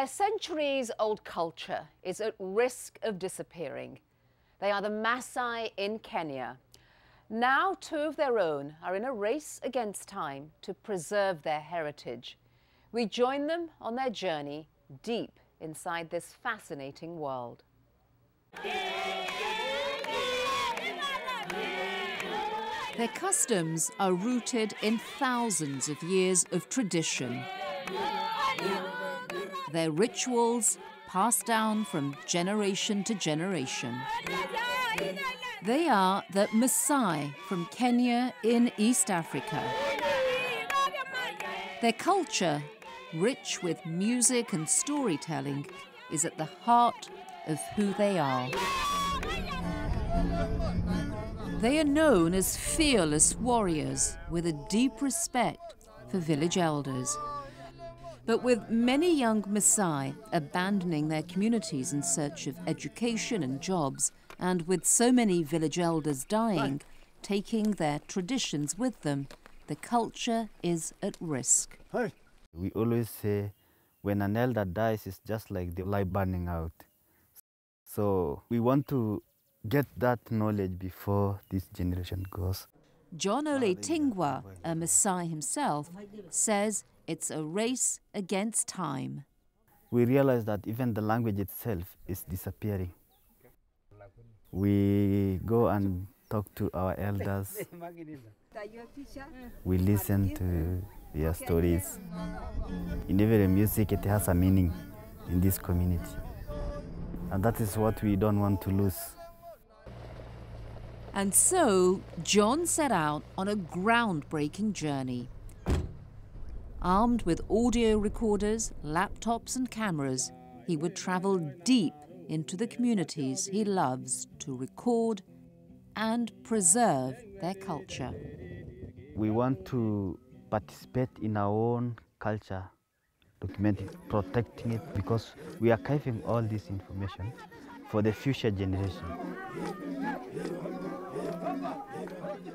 Their centuries-old culture is at risk of disappearing. They are the Maasai in Kenya. Now 2 of their own are in a race against time to preserve their heritage. We join them on their journey deep inside this fascinating world. Their customs are rooted in thousands of years of tradition. Their rituals passed down from generation to generation. They are the Maasai from Kenya in East Africa. Their culture, rich with music and storytelling, is at the heart of who they are. They are known as fearless warriors with a deep respect for village elders. But with many young Maasai abandoning their communities in search of education and jobs, and with so many village elders dying, taking their traditions with them, the culture is at risk. We always say when an elder dies, it's just like the light burning out. So we want to get that knowledge before this generation goes. John Ole Tingwa, a Maasai himself, says it's a race against time. We realize that even the language itself is disappearing. We go and talk to our elders. We listen to their stories. In every music, it has a meaning in this community. And that is what we don't want to lose. And so, John set out on a groundbreaking journey. Armed with audio recorders, laptops and cameras, he would travel deep into the communities he loves to record and preserve their culture. We want to participate in our own culture, documenting, protecting it, because we are archiving all this information for the future generation.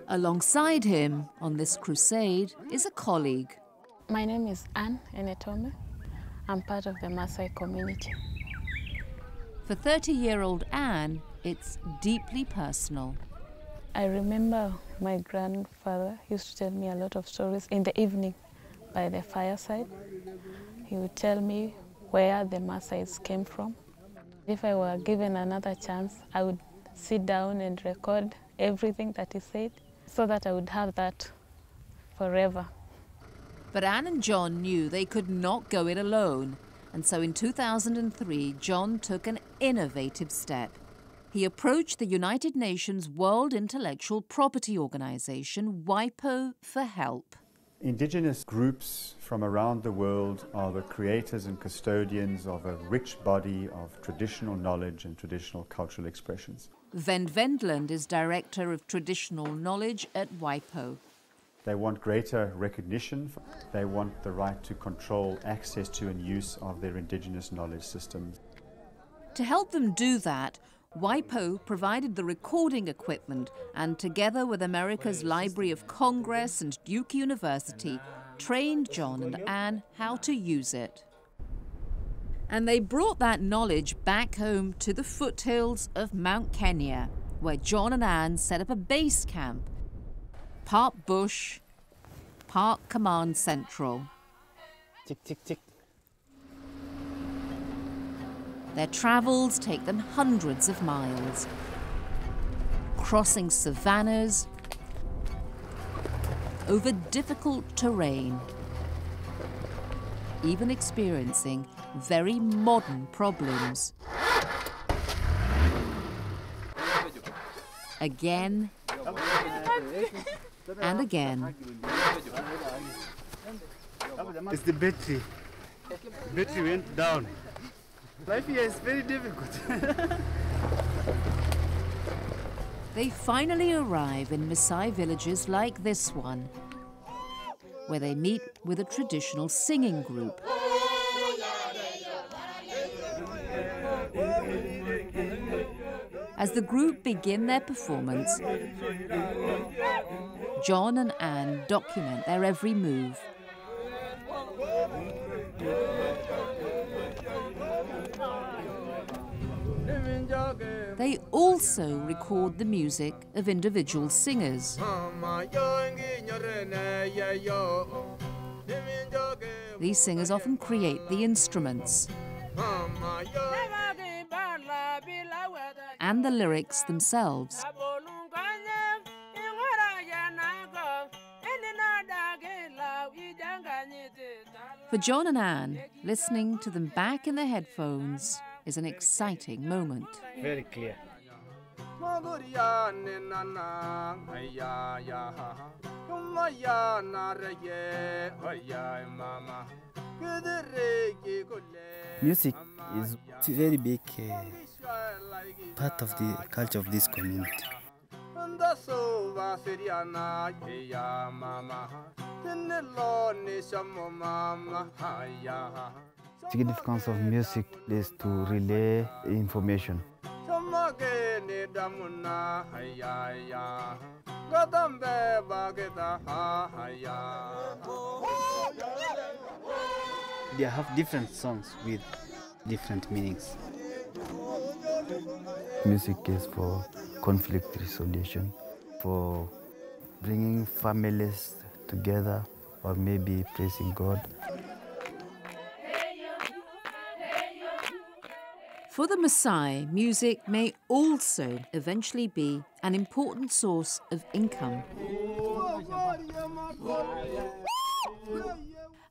Alongside him on this crusade is a colleague. My name is Anne Enetome. I'm part of the Maasai community. For 30-year-old Anne, it's deeply personal. I remember my grandfather used to tell me a lot of stories in the evening by the fireside. He would tell me where the Maasais came from. If I were given another chance, I would sit down and record everything that he said so that I would have that forever. But Anne and John knew they could not go it alone. And so in 2003, John took an innovative step. He approached the United Nations World Intellectual Property Organization, WIPO, for help. Indigenous groups from around the world are the creators and custodians of a rich body of traditional knowledge and traditional cultural expressions. Vend Vendland is Director of Traditional Knowledge at WIPO. They want greater recognition. They want the right to control access to and use of their indigenous knowledge systems. To help them do that, WIPO provided the recording equipment and, together with America's Library of Congress and Duke University, trained John and Anne how to use it. And they brought that knowledge back home to the foothills of Mount Kenya, where John and Anne set up a base camp. Part bush, part command central. Tick, tick, tick. Their travels take them hundreds of miles, crossing savannas, over difficult terrain, even experiencing very modern problems. Again and again. It's the battery. Battery went down. Life here is very difficult. They finally arrive in Maasai villages like this one, where they meet with a traditional singing group. As the group begin their performance, John and Anne document their every move. They also record the music of individual singers. These singers often create the instruments and the lyrics themselves. For John and Anne, listening to them back in their headphones is an exciting moment. Very clear. Music is a very big part of the culture of this community. Significance of music is to relay information. They have different songs with different meanings. Music is for conflict resolution, for bringing families together, or maybe praising God. For the Maasai, music may also eventually be an important source of income.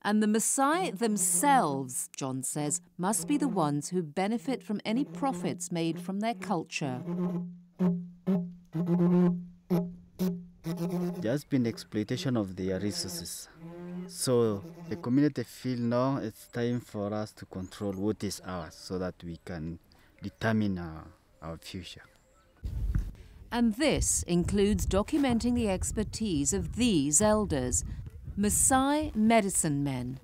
And the Maasai themselves, John says, must be the ones who benefit from any profits made from their culture. There's been exploitation of their resources. So the community feel now it's time for us to control what is ours so that we can determine our future. And this includes documenting the expertise of these elders, Maasai medicine men.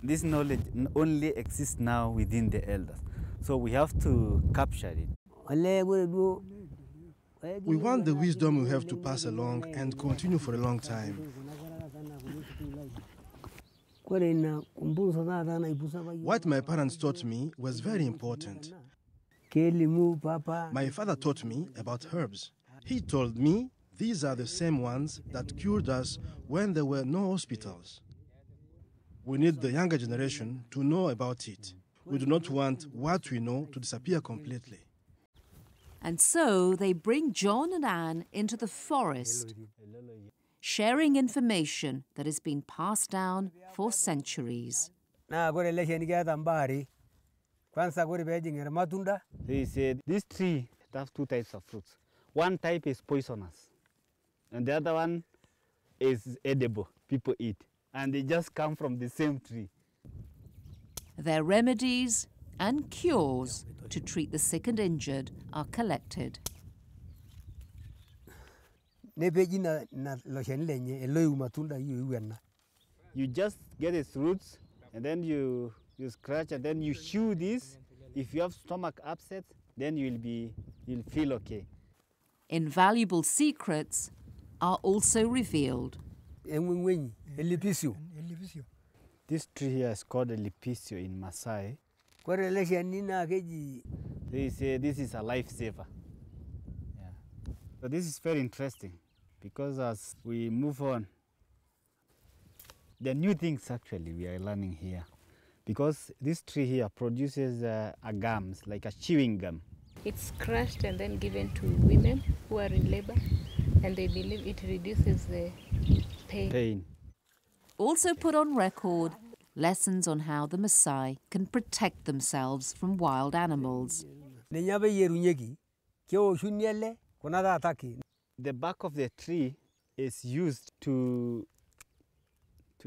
This knowledge only exists now within the elders, so we have to capture it. We want the wisdom we have to pass along and continue for a long time. What my parents taught me was very important. My father taught me about herbs. He told me these are the same ones that cured us when there were no hospitals. We need the younger generation to know about it. We do not want what we know to disappear completely. And so they bring John and Anne into the forest, sharing information that has been passed down for centuries. They said this tree has two types of fruits. One type is poisonous, and the other one is edible. People eat, and they just come from the same tree. Their remedies and cures to treat the sick and injured are collected. You just get its roots, and then you scratch, and then you chew this. If you have stomach upset, then you'll feel okay. Invaluable secrets are also revealed. This tree here is called a lipicio in Maasai. They say this is a lifesaver. Yeah. So this is very interesting because as we move on, the new things actually we are learning here. Because this tree here produces a gums, like a chewing gum. It's crushed and then given to women who are in labor, and they believe it reduces the pain. Also put on record lessons on how the Maasai can protect themselves from wild animals. The bark of the tree is used to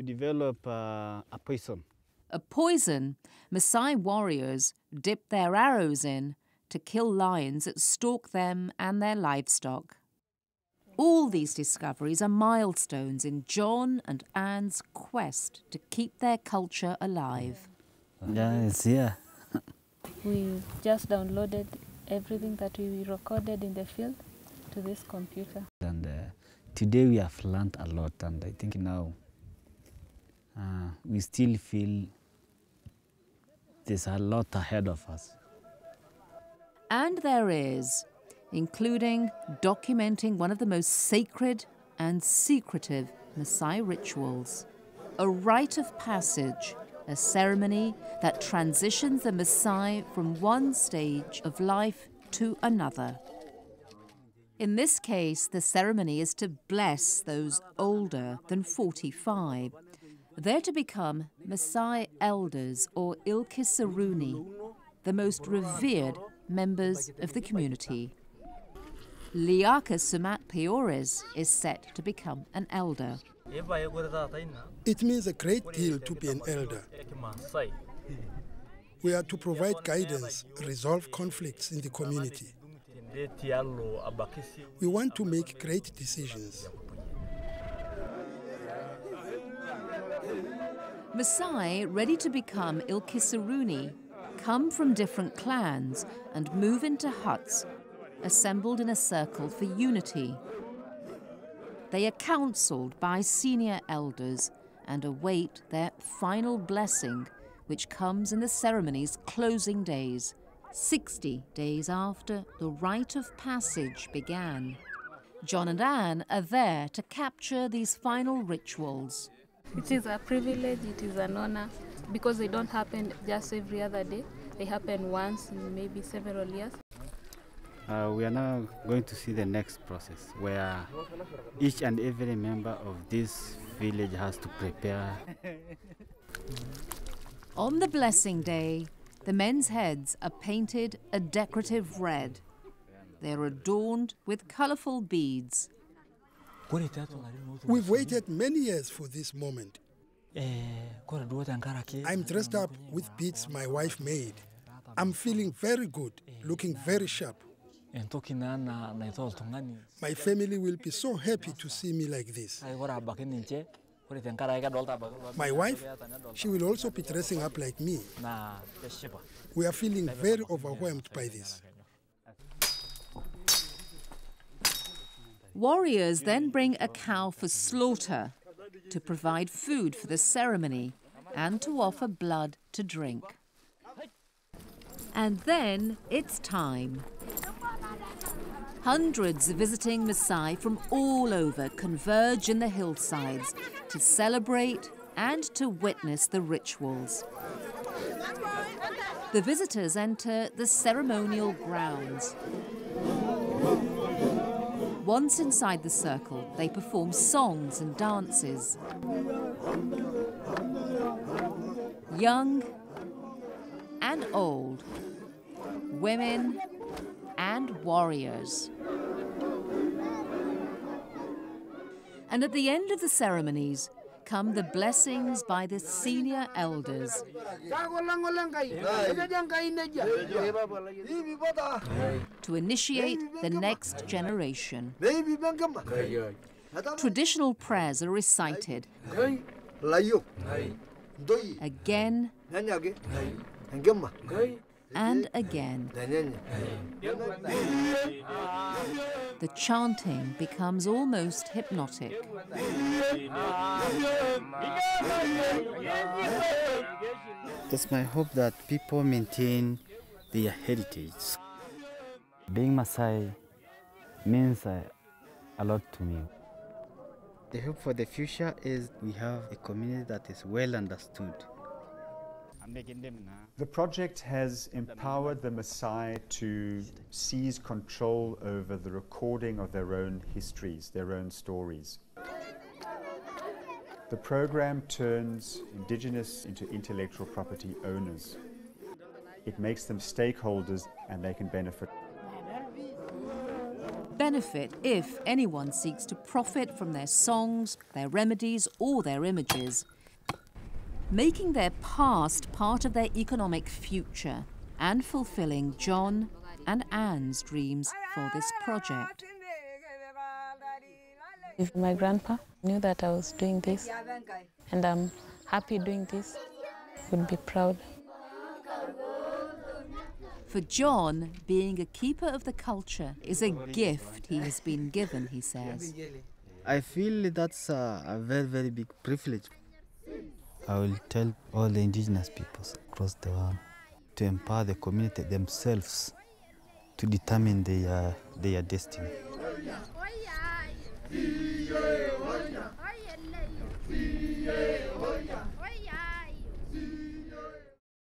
develop a poison. A poison Maasai warriors dip their arrows in to kill lions that stalk them and their livestock. All these discoveries are milestones in John and Anne's quest to keep their culture alive. Yeah, it's here. We just downloaded everything that we recorded in the field to this computer. And today we have learned a lot, and I think now we still feel there's a lot ahead of us. And there is, including documenting one of the most sacred and secretive Maasai rituals, a rite of passage, a ceremony that transitions the Maasai from one stage of life to another. In this case, the ceremony is to bless those older than 45. They're to become Maasai elders or Ilkisaruni, the most revered members of the community. Liaka Sumat Peores is set to become an elder. It means a great deal to be an elder. We are to provide guidance, resolve conflicts in the community. We want to make great decisions. Maasai, ready to become Ilkisaruni, come from different clans and move into huts, assembled in a circle for unity. They are counselled by senior elders and await their final blessing, which comes in the ceremony's closing days, 60 days after the rite of passage began. John and Anne are there to capture these final rituals. It is a privilege, it is an honor, because they don't happen just every other day. They happen once in maybe several years. We are now going to see the next process, where each and every member of this village has to prepare. On the blessing day, the men's heads are painted a decorative red. They're adorned with colourful beads. We've waited many years for this moment. I'm dressed up with beads my wife made. I'm feeling very good, looking very sharp. My family will be so happy to see me like this. My wife, she will also be dressing up like me. We are feeling very overwhelmed by this. Warriors then bring a cow for slaughter to provide food for the ceremony and to offer blood to drink. And then it's time. Hundreds of visiting Maasai from all over converge in the hillsides to celebrate and to witness the rituals. The visitors enter the ceremonial grounds. Once inside the circle, they perform songs and dances. Young and old, women and warriors. And at the end of the ceremonies come the blessings by the senior elders. To initiate the next generation. Traditional prayers are recited again and again. The chanting becomes almost hypnotic. It's my hope that people maintain their heritage. Being Maasai means a lot to me. The hope for the future is we have a community that is well understood. The project has empowered the Maasai to seize control over the recording of their own histories, their own stories. The program turns indigenous into intellectual property owners. It makes them stakeholders and they can benefit. Benefit if anyone seeks to profit from their songs, their remedies, or their images, making their past part of their economic future and fulfilling John and Anne's dreams for this project. If my grandpa knew that I was doing this, and I'm happy doing this, he would be proud. For John, being a keeper of the culture is a gift he has been given, he says. I feel that's a very, very big privilege. I will tell all the indigenous peoples across the world to empower the community themselves to determine their destiny.